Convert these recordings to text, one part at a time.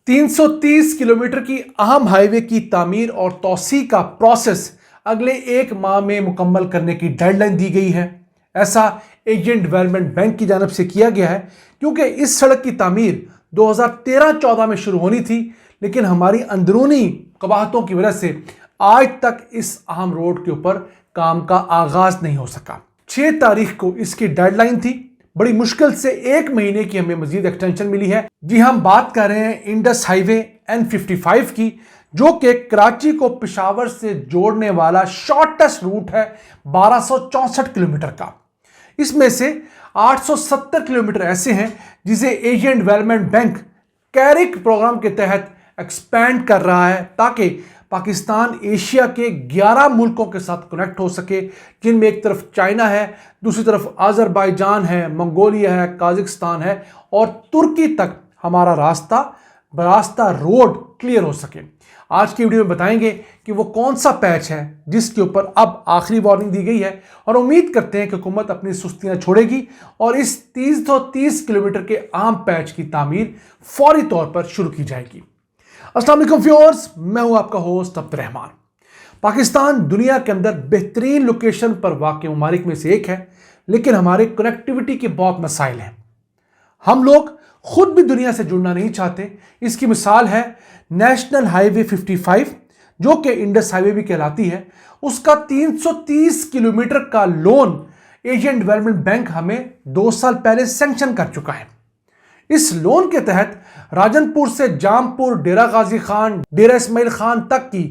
330 kilometre की अहम highway की तामीर और तौसी का प्रोसेस अगले 1 माह में मुकम्मल करने की डेडलाइन दी गई है। ऐसा एशियन डेवलपमेंट बैंक की जानब से किया गया है क्योंकि इस सड़क की तामीर 2013-14 में शुरू होनी थी, लेकिन हमारी अंदरूनी कबाहतों की वजह से आज तक इस अहम रोड के ऊपर काम का आगाज नहीं हो सका। 6 तारीख को इसकी डेडलाइन थी। बड़ी मुश्किल से 1 महीने की हमें मजीद एक्सटेंशन मिली है। जी हम बात कर रहे हैं इंडस हाईवे N55 की, जो कि कराची को पेशावर से जोड़ने वाला शॉर्टेस्ट रूट है 1264 किलोमीटर का। इसमें से 870 किलोमीटर ऐसे हैं जिसे एशियन डेवलपमेंट बैंक कैरिक प्रोग्राम के तहत एक्सपैंड कर रहा है ताकि पाकिस्तान एशिया के 11 मुल्कों के साथ कनेक्ट हो सके, जिनमें एक तरफ चाइना है, दूसरी तरफ अजरबैजान है, मंगोलिया है, काज़ाकिस्तान है और तुर्की तक हमारा रास्ता रोड क्लियर हो सके। आज की वीडियो में बताएंगे कि वो कौन सा पैच है जिसके ऊपर अब आखिरी वार्निंग दी गई है, और उम्मीद करते हैं कि हुकूमत अपनी सुस्तियां छोड़ेगी और इस 330 किलोमीटर के अहम पैच की तामीर फौरी तौर पर शुरू की जाएगी। अस्सलाम वालेकुम व्यूअर्स, मैं हूं आपका होस्ट अब्दुर्रहमान। पाकिस्तान दुनिया के अंदर बेहतरीन लोकेशन पर वाक़ ममालिक में से एक है, लेकिन हमारे कनेक्टिविटी के बहुत मसाइल हैं। हम लोग खुद भी दुनिया से जुड़ना नहीं चाहते। इसकी मिसाल है नेशनल हाईवे 55, जो कि इंडस हाईवे भी कहलाती है। उसका 330 किलोमीटर का लोन एशियन डेवलपमेंट बैंक हमें 2 साल पहले सैंक्शन कर चुका है। इस लोन के तहत राजनपुर से जामपुर, डेरा गाजी खान, डेरा इस्माइल खान तक की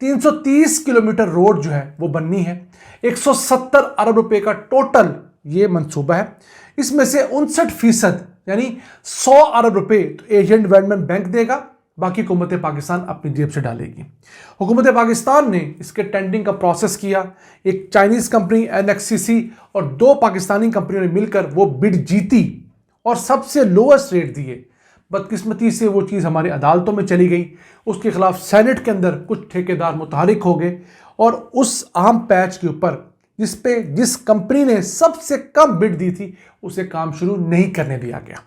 330 किलोमीटर रोड जो है वो बननी है। 170 अरब रुपए का टोटल ये मंसूबा है। इसमें से 59% यानी 100 अरब रुपए तो एशियन डेवलपमेंट बैंक देगा, बाकी हुकूमत पाकिस्तान अपनी जेब से डालेगी। हुकूमत पाकिस्तान ने इसके टेंडरिंग का प्रोसेस किया। एक चाइनीज कंपनी NXCC और 2 पाकिस्तानी कंपनियों ने मिलकर वो बिड जीती और सबसे लोएस्ट रेट दिए। बदकिस्मती से वो चीज़ हमारी अदालतों में चली गई। उसके खिलाफ सेनेट के अंदर कुछ ठेकेदार मुतहरिक हो गए और उस अहम पैच के ऊपर जिस कंपनी ने सबसे कम बिड दी थी उसे काम शुरू नहीं करने दिया गया।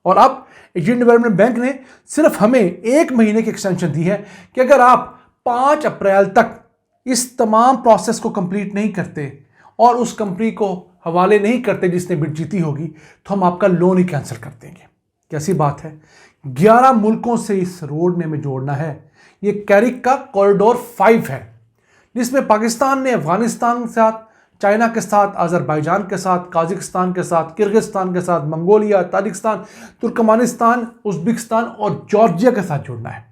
और अब एशियन डेवलपमेंट बैंक ने सिर्फ हमें 1 महीने की एक्सटेंशन दी है कि अगर आप 5 अप्रैल तक इस तमाम प्रोसेस को कंप्लीट नहीं करते और उस कंपनी को हवाले नहीं करते जिसने बिड जीती होगी, तो हम आपका लोन ही कैंसिल कर देंगे। कैसी बात है। 11 मुल्कों से इस रोड ने हमें जोड़ना है। ये कैरिक का कॉरिडोर 5 है, जिसमें पाकिस्तान ने अफगानिस्तान के साथ, चाइना के साथ, अजरबैजान के साथ, काज़ाकिस्तान के साथ, किर्गिस्तान के साथ, मंगोलिया, ताजिकिस्तान, तुर्कमानिस्तान, उज़्बेकिस्तान और जॉर्जिया के साथ जुड़ना है।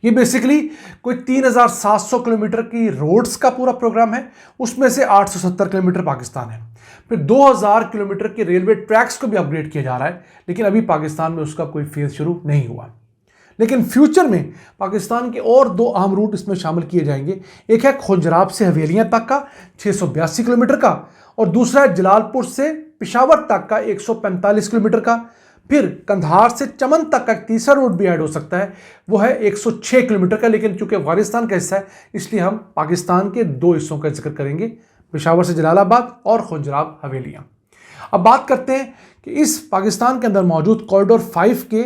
ये बेसिकली कोई 3700 किलोमीटर की रोड्स का पूरा प्रोग्राम है। उसमें से 870 किलोमीटर पाकिस्तान है। फिर 2000 किलोमीटर के रेलवे ट्रैक्स को भी अपग्रेड किया जा रहा है, लेकिन अभी पाकिस्तान में उसका कोई फेज शुरू नहीं हुआ। लेकिन फ्यूचर में पाकिस्तान के और 2 अहम रूट इसमें शामिल किए जाएंगे। एक है खुंजराब से हवेलियां तक का 682 किलोमीटर का, और दूसरा है जलालपुर से पेशावर तक का 145 किलोमीटर का। फिर कंधार से चमन तक का एक तीसरा रूट भी ऐड हो सकता है, वो है 106 किलोमीटर का। लेकिन चूंकि अफगानिस्तान का हिस्सा है, इसलिए हम पाकिस्तान के 2 हिस्सों का जिक्र करेंगे, पेशावर से जलालाबाद और खुंजराब हवेलियां। अब बात करते हैं कि इस पाकिस्तान के अंदर मौजूद कॉरिडोर 5 के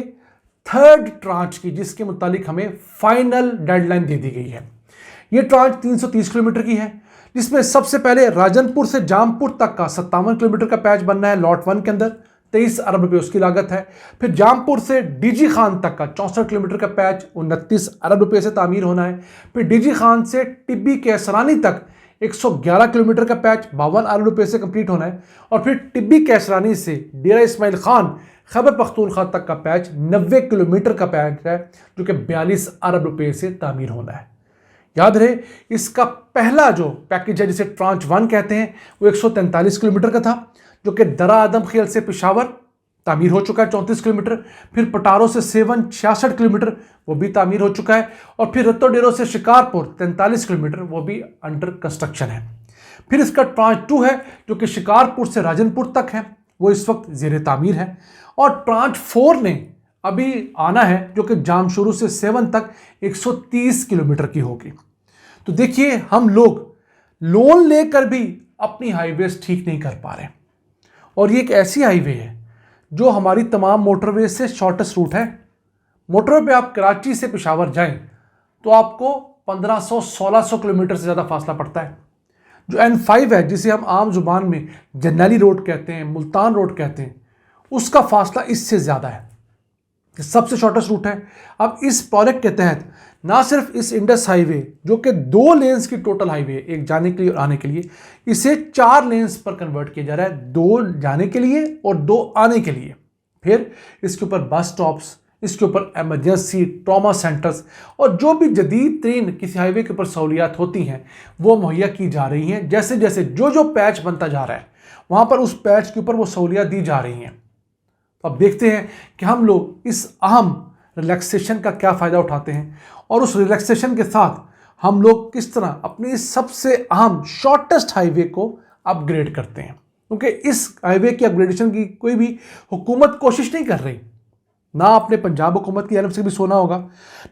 3rd ट्रांच की, जिसके मुतालिक हमें फाइनल डेडलाइन दे दी गई है। ये ट्रांच 330 किलोमीटर की है, जिसमें सबसे पहले राजनपुर से जामपुर तक का 57 किलोमीटर का पैच बनना है लॉट 1 के अंदर। 23 अरब रुपये उसकी लागत है। फिर जामपुर से डीजी खान तक का 64 किलोमीटर का पैच 29 अरब रुपये से तामीर होना है। फिर डीजी खान से टिब्बी कैसरानी तक 111 किलोमीटर का पैच 52 अरब रुपये से कंप्लीट होना है। और फिर टिब्बी कैसरानी से डेरा इस्माइल खान, खैबर पख्तूनख्वा तक का पैच 90 किलोमीटर का पैच है, जो कि 42 अरब रुपये से तामीर होना है। याद रहे, इसका पहला जो पैकेज है जिसे ट्रांच 1 कहते हैं, वो 143 किलोमीटर का था, जो कि दरा आदम खेल से पेशावर तामीर हो चुका है 34 किलोमीटर। फिर पटारो से सेवन 66 किलोमीटर, वो भी तामीर हो चुका है। और फिर रत्तो डेरो से शिकारपुर 43 किलोमीटर, वो भी अंडर कंस्ट्रक्शन है। फिर इसका ट्रांच 2 है, जो कि शिकारपुर से राजनपुर तक है, वो इस वक्त ज़ेर तामीर है। और ट्रांच 4 ने अभी आना है, जो कि जामशुरू से 7 तक 130 किलोमीटर की होगी। तो देखिए, हम लोग लोन लेकर भी अपनी हाईवेज ठीक नहीं कर पा रहे, और ये एक ऐसी हाईवे है जो हमारी तमाम मोटरवे से शॉर्टेस्ट रूट है। मोटरवे पे आप कराची से पेशावर जाएं तो आपको 1500-1600 किलोमीटर से ज़्यादा फासला पड़ता है। जो N5 है, जिसे हम आम जुबान में जरनैली रोड कहते हैं, मुल्तान रोड कहते हैं, उसका फासला इससे ज़्यादा है। ये सबसे शॉर्टेस्ट रूट है। अब इस प्रोजेक्ट के तहत ना सिर्फ इस इंडस हाईवे, जो कि 2 लेन्स की टोटल हाईवे, एक जाने के लिए और आने के लिए, इसे 4 लेन्स पर कन्वर्ट किया जा रहा है, 2 जाने के लिए और 2 आने के लिए। फिर इसके ऊपर बस स्टॉप्स, इसके ऊपर एमरजेंसी ट्रॉमा सेंटर्स और जो भी जदीद तरीन किसी हाईवे के ऊपर सहूलियात होती हैं वो मुहैया की जा रही हैं। जैसे जैसे जो पैच बनता जा रहा है वहाँ पर उस पैच के ऊपर वो सहूलियात दी जा रही हैं। तो अब देखते हैं कि हम लोग इस अहम रिलैक्सेशन का क्या फ़ायदा उठाते हैं और उस रिलैक्सेशन के साथ हम लोग किस तरह अपनी सबसे अहम शॉर्टेस्ट हाईवे को अपग्रेड करते हैं। क्योंकि इस हाईवे की अपग्रेडेशन की कोई भी हुकूमत कोशिश नहीं कर रही। ना आपने पंजाब हुकूमत की जानब से भी सुना होगा,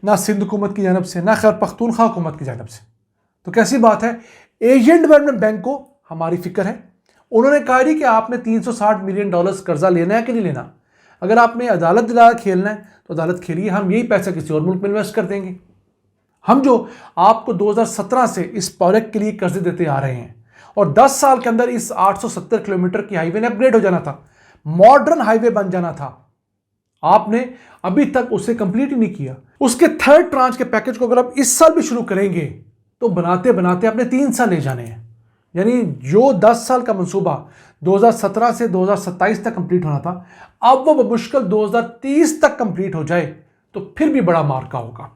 ना सिंध हुकूमत की जानब से, ना खैर पख्तूनख्वा हुकूमत की जानब से। तो कैसी बात है, एशियन डेवलपमेंट बैंक को हमारी फिक्र है। उन्होंने कहा कि आपने $360 मिलियन कर्जा लेना है कि नहीं लेना। अगर आपने अदालत दिलाया खेलना है तो अदालत खेलिए, हम यही पैसा किसी और मुल्क में इन्वेस्ट कर देंगे। हम जो आपको 2017 से इस प्रोजेक्ट के लिए कर्जे देते आ रहे हैं और 10 साल के अंदर इस 870 किलोमीटर की हाईवे ने अपग्रेड हो जाना था, मॉडर्न हाईवे बन जाना था। आपने अभी तक उसे कंप्लीट ही नहीं किया। उसके थर्ड ट्रांच के पैकेज को अगर आप इस साल भी शुरू करेंगे तो बनाते बनाते आपने 3 साल ले जाने हैं। यानी जो 10 साल का मंसूबा 2017 से 2027 तक कंप्लीट होना था, अब वो बमुश्किल 2030 तक कंप्लीट हो जाए तो फिर भी बड़ा मार्का होगा।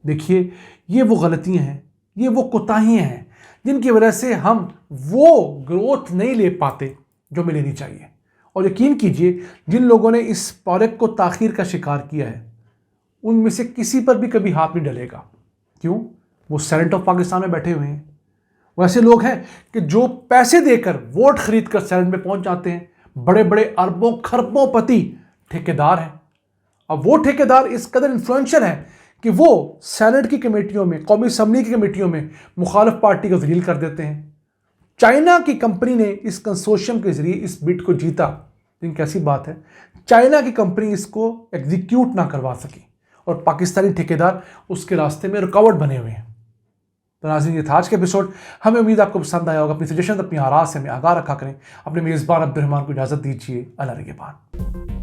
देखिए, ये वो गलतियां हैं, ये वो कोताहियां हैं जिनकी वजह से हम वो ग्रोथ नहीं ले पाते जो हमें लेनी चाहिए। और यकीन कीजिए, जिन लोगों ने इस प्रोजेक्ट को ताखीर का शिकार किया है उनमें से किसी पर भी कभी हाथ नहीं डलेगा। क्यों? वो सेनेट ऑफ पाकिस्तान में बैठे हुए हैं। वो ऐसे लोग हैं कि जो पैसे देकर वोट खरीद कर सेनेट में पहुंच जाते हैं। बड़े बड़े अरबों खरबों पति ठेकेदार हैं। अब वो ठेकेदार इस कदर इन्फ्लुएंशियल हैं कि वो सेनेट की कमेटियों में, कौमी असम्बली की कमेटियों में मुखालिफ पार्टी को जलील कर देते हैं। चाइना की कंपनी ने इस कंसोर्शियम के जरिए इस बिड को जीता, लेकिन कैसी बात है, चाइना की कंपनी इसको एग्जीक्यूट ना करवा सकी और पाकिस्तानी ठेकेदार उसके रास्ते में रुकावट बने हुए हैं। तो नाज़रीन, ये था आज के एपिसोड। हमें उम्मीद आपको पसंद आया होगा। अपनी सजेशन अपनी आराज़ से हमें आगाह रखा करें। अपने मेज़बान अब्दुर्रहमान को इजाज़त दीजिए। अल्लाह निगहबान।